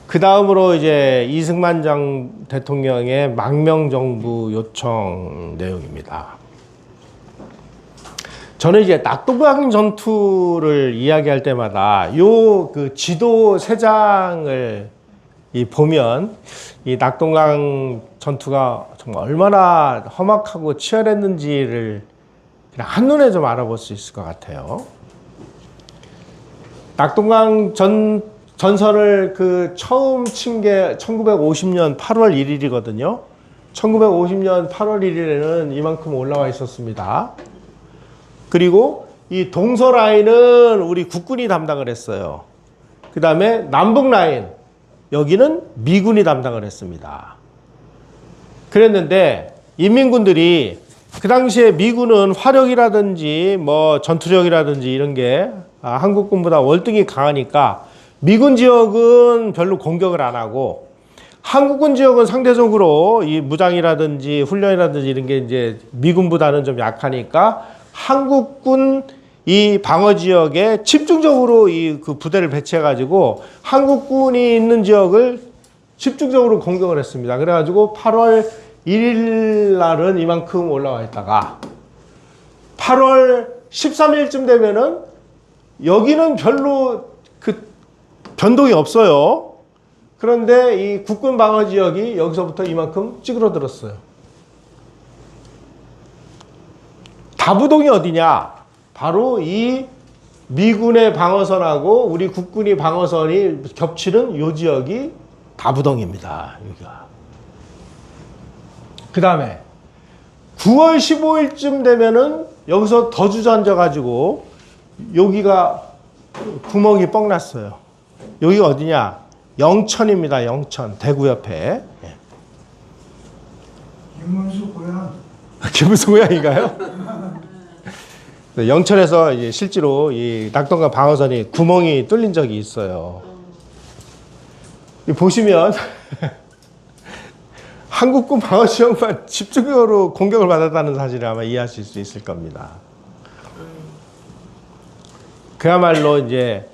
그 다음으로 이제 이승만 대통령의 망명정부 요청 내용입니다. 저는 이제 낙동강 전투를 이야기할 때마다 요 그 지도 세 장을 보면 이 낙동강 전투가 정말 얼마나 험악하고 치열했는지를 그냥 한눈에 좀 알아볼 수 있을 것 같아요. 낙동강 전선을 그 처음 친 게 1950년 8월 1일이거든요. 1950년 8월 1일에는 이만큼 올라와 있었습니다. 그리고 이 동서 라인은 우리 국군이 담당을 했어요. 그 다음에 남북 라인, 여기는 미군이 담당을 했습니다. 그랬는데 인민군들이 그 당시에 미군은 화력이라든지 뭐 전투력이라든지 이런 게 한국군보다 월등히 강하니까 미군 지역은 별로 공격을 안 하고 한국군 지역은 상대적으로 이 무장이라든지 훈련이라든지 이런 게 이제 미군보다는 좀 약하니까 한국군 이 방어 지역에 집중적으로 이 그 부대를 배치해 가지고 한국군이 있는 지역을 집중적으로 공격을 했습니다. 그래 가지고 8월 1일 날은 이만큼 올라와 있다가 8월 13일쯤 되면은 여기는 별로 그 변동이 없어요. 그런데 이 국군 방어 지역이 여기서부터 이만큼 찌그러들었어요. 다부동이 어디냐? 바로 이 미군의 방어선하고 우리 국군이 방어선이 겹치는 이 지역이 다부동입니다. 여기가. 그 다음에 9월 15일쯤 되면은 여기서 더 주저앉아 가지고 여기가 구멍이 뻥 났어요. 여기가 어디냐? 영천입니다. 영천. 대구 옆에. 김문수 고향. 김문수 고향인가요? 영천에서 이제 실제로 이 낙동강 방어선이 구멍이 뚫린 적이 있어요. 보시면 한국군 방어 지역만 집중적으로 공격을 받았다는 사실을 아마 이해하실 수 있을 겁니다. 그야말로 이제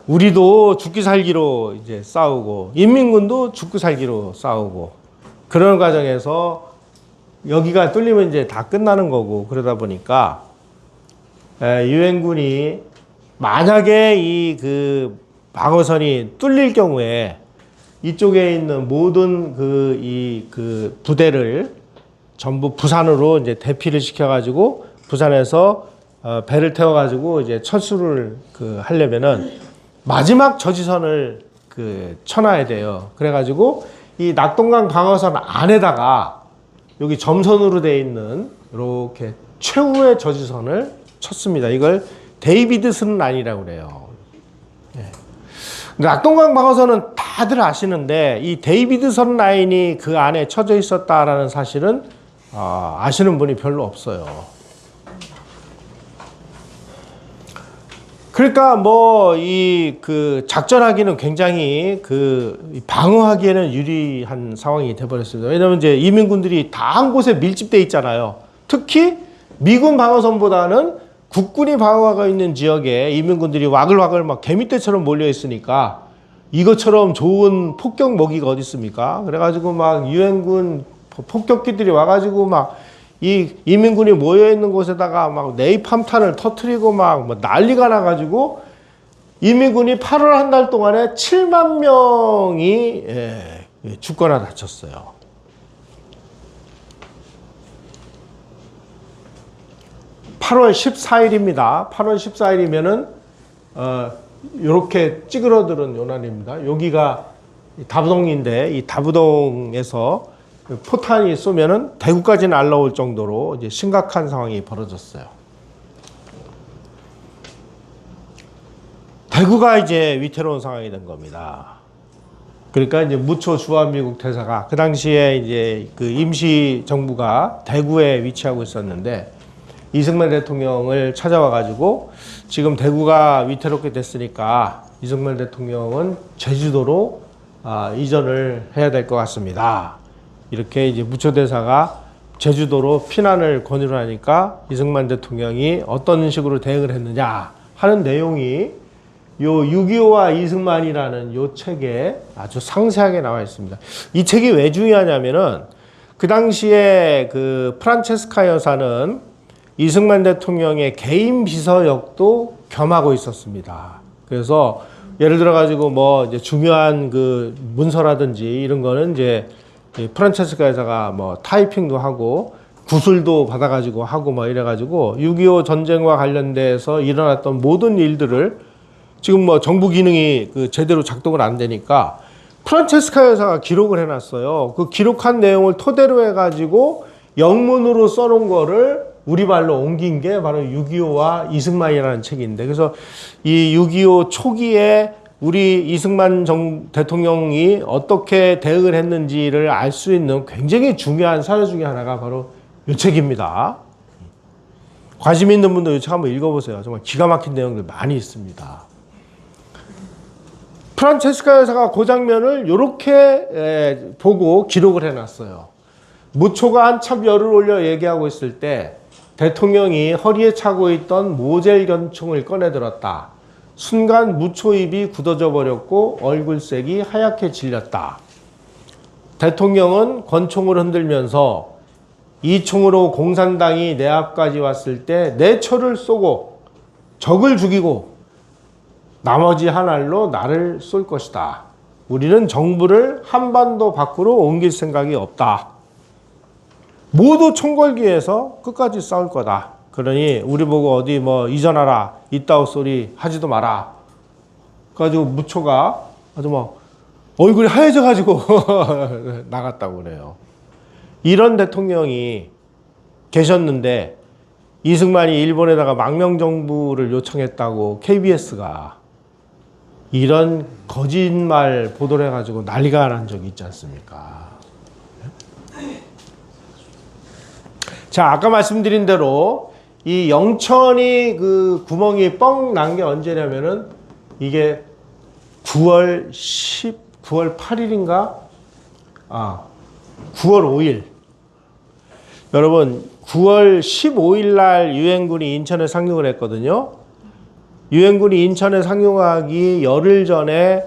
우리도 죽기 살기로 이제 싸우고 인민군도 죽기 살기로 싸우고 그런 과정에서 여기가 뚫리면 이제 다 끝나는 거고 그러다 보니까 유엔군이 만약에 이 그 방어선이 뚫릴 경우에 이쪽에 있는 모든 그 부대를 전부 부산으로 이제 대피를 시켜가지고 부산에서 배를 태워가지고 이제 철수를 하려면은 마지막 저지선을 쳐놔야 돼요. 그래가지고 이 낙동강 방어선 안에다가 여기 점선으로 되어 있는 이렇게 최후의 저지선을 쳤습니다. 이걸 데이비드슨 라인이라고 그래요. 낙동강 방어선은 다들 아시는데 이 데이비드선 라인이 그 안에 쳐져 있었다라는 사실은 아시는 분이 별로 없어요. 그러니까 뭐 이 작전하기는 굉장히 방어하기에는 유리한 상황이 돼버렸습니다. 왜냐하면 이제 이민군들이 다 한 곳에 밀집돼 있잖아요. 특히 미군 방어선보다는 국군이 방어하고 있는 지역에 이민군들이 와글와글 막 개미떼처럼 몰려 있으니까 이것처럼 좋은 폭격 먹이가 어디 있습니까? 그래가지고 막 유엔군 폭격기들이 와가지고 막 이 이민군이 모여 있는 곳에다가 막 네이팜탄을 터트리고 막 뭐 난리가 나가지고 이민군이 8월 한 달 동안에 7만 명이 죽거나 다쳤어요. (8월 14일입니다) 8월 14일이면은 이렇게 찌그러들은 요난입니다. 여기가 다부동인데 이 다부동에서 포탄이 쏘면은 대구까지 날라올 정도로 이제 심각한 상황이 벌어졌어요. 대구가 이제 위태로운 상황이 된 겁니다. 그러니까 이제 무초 주한미국 대사가 그 당시에 이제 임시 정부가 대구에 위치하고 있었는데 이승만 대통령을 찾아와 가지고 지금 대구가 위태롭게 됐으니까 이승만 대통령은 제주도로 이전을 해야 될 것 같습니다. 이렇게 이제 무초대사가 제주도로 피난을 권유를 하니까 이승만 대통령이 어떤 식으로 대응을 했느냐 하는 내용이 요 6.25와 이승만이라는 요 책에 아주 상세하게 나와 있습니다. 이 책이 왜 중요하냐면은 그 당시에 그 프란체스카 여사는 이승만 대통령의 개인 비서 역도 겸하고 있었습니다. 그래서 예를 들어 가지고 뭐 이제 중요한 그 문서라든지 이런 거는 이제 프란체스카 여사가 뭐 타이핑도 하고 구술도 받아가지고 하고 뭐 이래가지고 6.25 전쟁과 관련돼서 일어났던 모든 일들을 지금 뭐 정부 기능이 그 제대로 작동을 안 되니까 프란체스카 여사가 기록을 해놨어요. 그 기록한 내용을 토대로 해가지고 영문으로 써놓은 거를 우리말로 옮긴 게 바로 6.25와 이승만이라는 책인데, 그래서 이 6.25 초기에 우리 이승만 대통령이 어떻게 대응을 했는지를 알 수 있는 굉장히 중요한 사례 중에 하나가 바로 이 책입니다. 관심 있는 분들 이 책 한번 읽어보세요. 정말 기가 막힌 내용들 많이 있습니다. 프란체스카 여사가 그 장면을 이렇게 보고 기록을 해놨어요. 무초가 한참 열을 올려 얘기하고 있을 때 대통령이 허리에 차고 있던 모젤 권총을 꺼내들었다. 순간 무초 입이 굳어져 버렸고 얼굴색이 하얗게 질렸다. 대통령은 권총을 흔들면서 이 총으로 공산당이 내 앞까지 왔을 때 내 철을 쏘고 적을 죽이고 나머지 한 알로 나를 쏠 것이다. 우리는 정부를 한반도 밖으로 옮길 생각이 없다. 모두 총 걸기 위해서 끝까지 싸울 거다. 그러니 우리 보고 어디 뭐 이전하라, 이따오 소리 하지도 마라. 그래가지고 무초가 아주 뭐 얼굴이 하얘져가지고 나갔다고 그래요. 이런 대통령이 계셨는데 이승만이 일본에다가 망명정부를 요청했다고 KBS가 이런 거짓말 보도를 해가지고 난리가 난 적이 있지 않습니까? 자, 아까 말씀드린 대로 이 영천이 그 구멍이 뻥 난 게 언제냐면은 이게 9월 8일인가? 9월 5일. 여러분, 9월 15일 날 유엔군이 인천에 상륙을 했거든요. 유엔군이 인천에 상륙하기 열흘 전에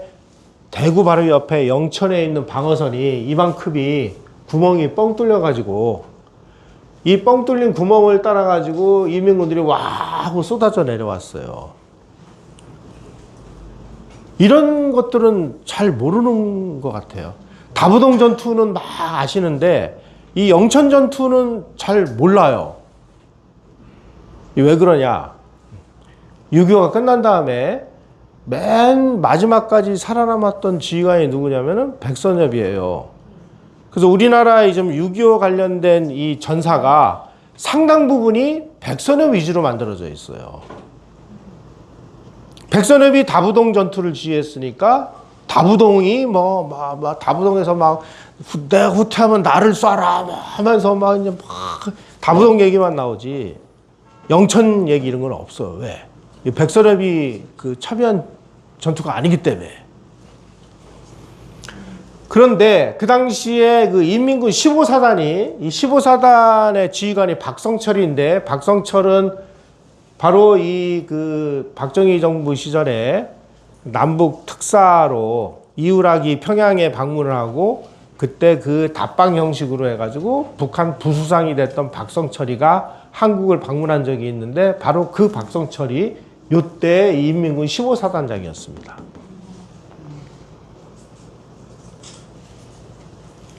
대구 바로 옆에 영천에 있는 방어선이 이만큼이 구멍이 뻥 뚫려가지고 이 뻥 뚫린 구멍을 따라가지고 이민군들이 와 하고 쏟아져 내려왔어요. 이런 것들은 잘 모르는 것 같아요. 다부동 전투는 막 아시는데 이 영천 전투는 잘 몰라요. 왜 그러냐? 6.25가 끝난 다음에 맨 마지막까지 살아남았던 지휘관이 누구냐면은 백선엽이에요. 그래서 우리나라의 좀 6.25 관련된 이 전사가 상당 부분이 백선엽 위주로 만들어져 있어요. 백선엽이 다부동 전투를 지휘했으니까 다부동이 다부동에서 막 내가 후퇴하면 나를 쏴라 하면서 막 이제 막 다부동 얘기만 나오지 영천 얘기 이런 건 없어요. 왜? 백선엽이 그 참여한 전투가 아니기 때문에. 그런데 그 당시에 그 인민군 15사단이 이 15사단의 지휘관이 박성철인데 박성철은 바로 이 그 박정희 정부 시절에 남북 특사로 이우락이 평양에 방문을 하고 그때 그 답방 형식으로 해가지고 북한 부수상이 됐던 박성철이가 한국을 방문한 적이 있는데 바로 그 박성철이 요때 인민군 15사단장이었습니다.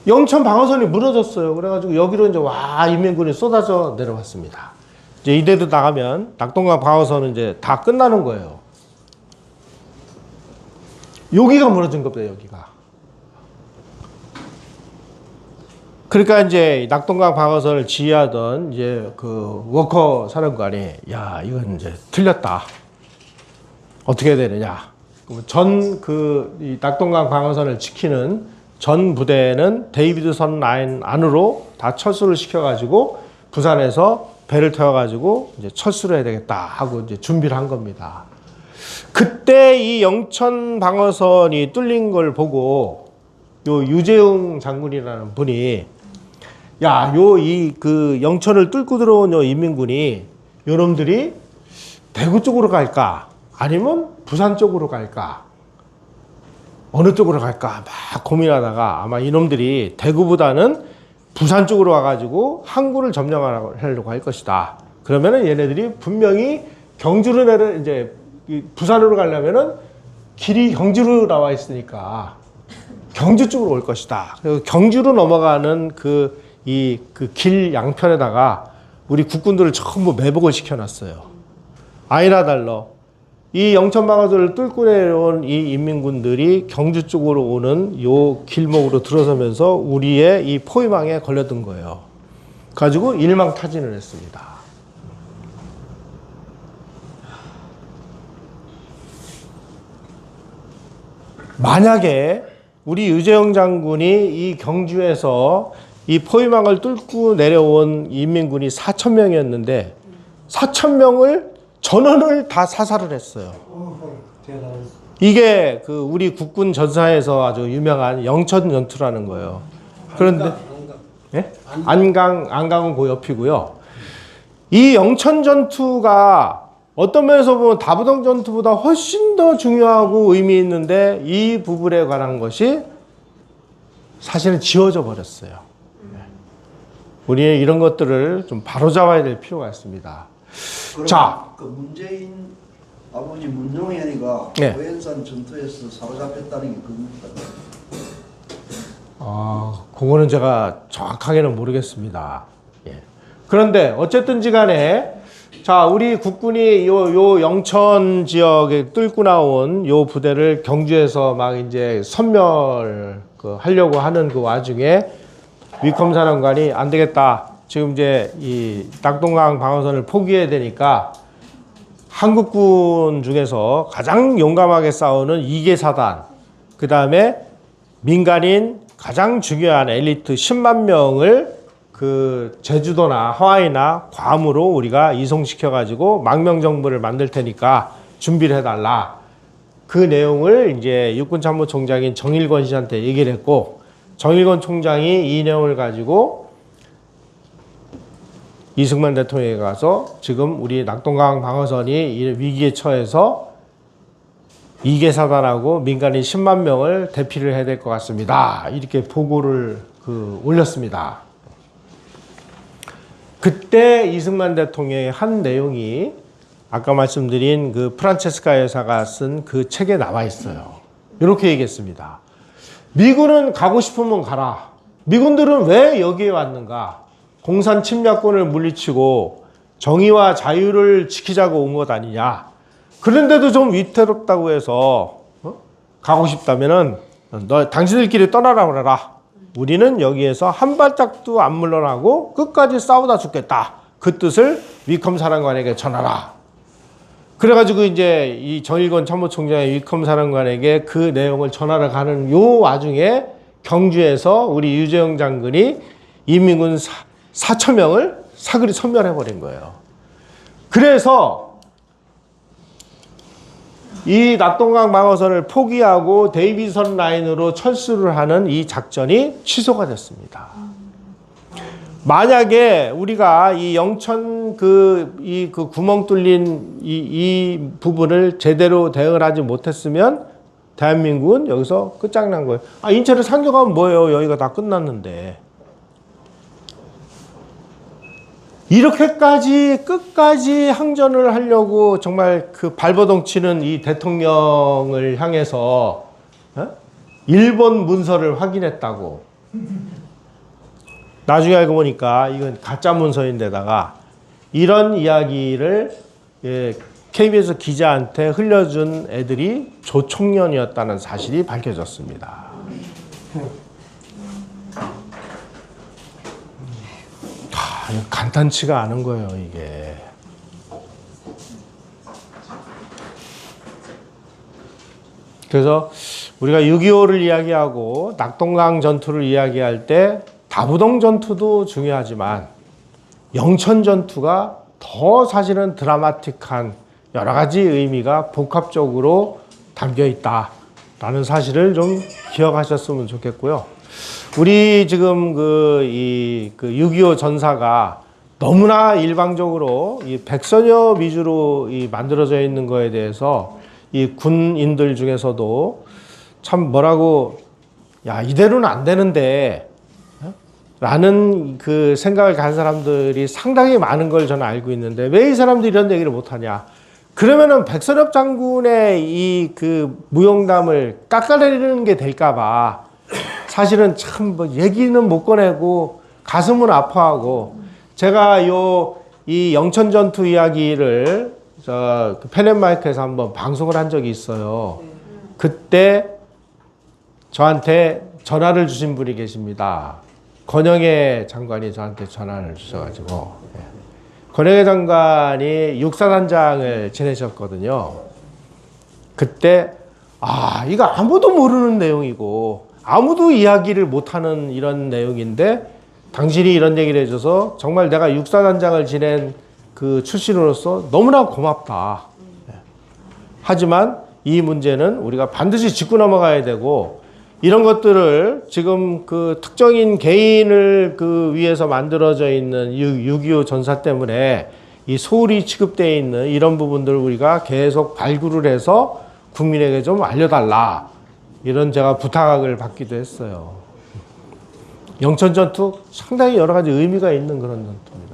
영천 방어선이 무너졌어요. 그래가지고 여기로 이제 인민군이 쏟아져 내려왔습니다. 이제 이대로 나가면 낙동강 방어선은 이제 다 끝나는 거예요. 여기가 무너진 겁니다, 여기가. 그러니까 이제 낙동강 방어선을 지휘하던 이제 그 워커 사령관이 야, 이건 이제 틀렸다. 어떻게 해야 되느냐. 이 낙동강 방어선을 지키는 전 부대는 데이비드선 라인 안으로 다 철수를 시켜가지고 부산에서 배를 태워가지고 이제 철수를 해야 되겠다 하고 이제 준비를 한 겁니다. 그때 이 영천 방어선이 뚫린 걸 보고 요 유재웅 장군이라는 분이 야, 그 영천을 뚫고 들어온 요 인민군이 요놈들이 대구 쪽으로 갈까? 아니면 부산 쪽으로 갈까? 어느 쪽으로 갈까? 막 고민하다가 아마 이놈들이 대구보다는 부산 쪽으로 와가지고 항구를 점령하려고 할 것이다. 그러면은 얘네들이 분명히 경주로 이제 부산으로 가려면은 길이 경주로 나와 있으니까 경주 쪽으로 올 것이다. 그리고 경주로 넘어가는 그 길 양편에다가 우리 국군들을 전부 매복을 시켜놨어요. 아니나 달러. 이 영천방어들을 뚫고 내려온 이 인민군들이 경주 쪽으로 오는 요 길목으로 들어서면서 우리의 이 포위망에 걸려든 거예요. 가지고 일망타진을 했습니다. 만약에 우리 유재영 장군이 이 경주에서 이 포위망을 뚫고 내려온 인민군이 4,000명이었는데 4,000명을 전원을 다 사살을 했어요. 이게 그 우리 국군 전사에서 아주 유명한 영천 전투라는 거예요. 그런데 예? 안강은 그 옆이고요. 이 영천 전투가 어떤 면에서 보면 다부동 전투보다 훨씬 더 중요하고 의미 있는데 이 부분에 관한 것이 사실은 지워져 버렸어요. 우리는 이런 것들을 좀 바로잡아야 될 필요가 있습니다. 자, 그 문재인 아버지 문종현이가 네. 고행산 전투에서 사로잡혔다는 게 그겁니까? 그거는 제가 정확하게는 모르겠습니다. 예. 그런데 어쨌든지 간에 자, 우리 국군이 요 영천 지역에 뚫고 나온 요 부대를 경주에서 막 이제 섬멸 하려고 하는 그 와중에 위컴 사령관이 안 되겠다. 지금 이제 이 낙동강 방어선을 포기해야 되니까 한국군 중에서 가장 용감하게 싸우는 2개 사단, 그 다음에 민간인 가장 중요한 엘리트 10만 명을 그 제주도나 하와이나 괌으로 우리가 이송시켜 가지고 망명정부를 만들 테니까 준비를 해달라. 그 내용을 이제 육군참모총장인 정일권 씨한테 얘기를 했고, 정일권 총장이 이 내용을 가지고 이승만 대통령에 가서 지금 우리 낙동강 방어선이 위기에 처해서 2개 사단하고 민간인 10만 명을 대피를 해야 될 것 같습니다. 이렇게 보고를 올렸습니다. 그때 이승만 대통령의 한 내용이 아까 말씀드린 그 프란체스카 여사가 쓴 그 책에 나와 있어요. 이렇게 얘기했습니다. 미군은 가고 싶으면 가라. 미군들은 왜 여기에 왔는가? 공산 침략군을 물리치고 정의와 자유를 지키자고 온 것 아니냐. 그런데도 좀 위태롭다고 해서 가고 싶다면은 당신들끼리 떠나라 그래라. 우리는 여기에서 한 발짝도 안 물러나고 끝까지 싸우다 죽겠다. 그 뜻을 위컴 사령관에게 전하라. 그래가지고 이제 이 정일권 참모총장의 위컴 사령관에게 그 내용을 전하러 가는 요 와중에 경주에서 우리 유재영 장군이 인민군 4,000명을 사그리 섬멸해버린 거예요. 그래서 이 낙동강 방어선을 포기하고 데이비선 라인으로 철수를 하는 이 작전이 취소가 됐습니다. 만약에 우리가 이 영천 그 구멍 뚫린 이 부분을 제대로 대응을 하지 못했으면 대한민국은 여기서 끝장난 거예요. 인천을 상륙하면 뭐예요? 여기가 다 끝났는데. 이렇게까지 끝까지 항전을 하려고 정말 그 발버둥 치는 이 대통령을 향해서 일본 문서를 확인했다고. 나중에 알고 보니까 이건 가짜 문서인데다가 이런 이야기를 KBS 기자한테 흘려준 애들이 조총련이었다는 사실이 밝혀졌습니다. 간단치가 않은 거예요, 이게. 그래서 우리가 6.25를 이야기하고 낙동강 전투를 이야기할 때 다부동 전투도 중요하지만 영천 전투가 더 사실은 드라마틱한 여러 가지 의미가 복합적으로 담겨 있다라는 사실을 좀 기억하셨으면 좋겠고요. 우리 지금 그 6.25 전사가 너무나 일방적으로 이 백선여 위주로 이 만들어져 있는 거에 대해서 이 군인들 중에서도 참 뭐라고 야 이대로는 안 되는데 라는 그 생각을 가진 사람들이 상당히 많은 걸 저는 알고 있는데 왜 이 사람들이 이런 얘기를 못하냐. 그러면은 백선엽 장군의 이 그 무용담을 깎아내리는 게 될까봐 사실은 참 뭐 얘기는 못 꺼내고 가슴은 아파하고 제가 이 영천 전투 이야기를 저 펜앤마이크에서 한번 방송을 한 적이 있어요. 그때 저한테 전화를 주신 분이 계십니다. 권영애 장관이 저한테 전화를 주셔가지고 권영애 장관이 육사단장을 지내셨거든요. 그때 이거 아무도 모르는 내용이고 아무도 이야기를 못하는 이런 내용인데 당신이 이런 얘기를 해줘서 정말 내가 육사단장을 지낸 그 출신으로서 너무나 고맙다. 하지만 이 문제는 우리가 반드시 짚고 넘어가야 되고 이런 것들을 지금 그 특정인 개인을 그 위해서 만들어져 있는 6.25 전사 때문에 이 소홀히 취급되어 있는 이런 부분들을 우리가 계속 발굴을 해서 국민에게 좀 알려달라. 이런 제가 부탁을 받기도 했어요. 영천 전투 상당히 여러 가지 의미가 있는 그런 전투입니다.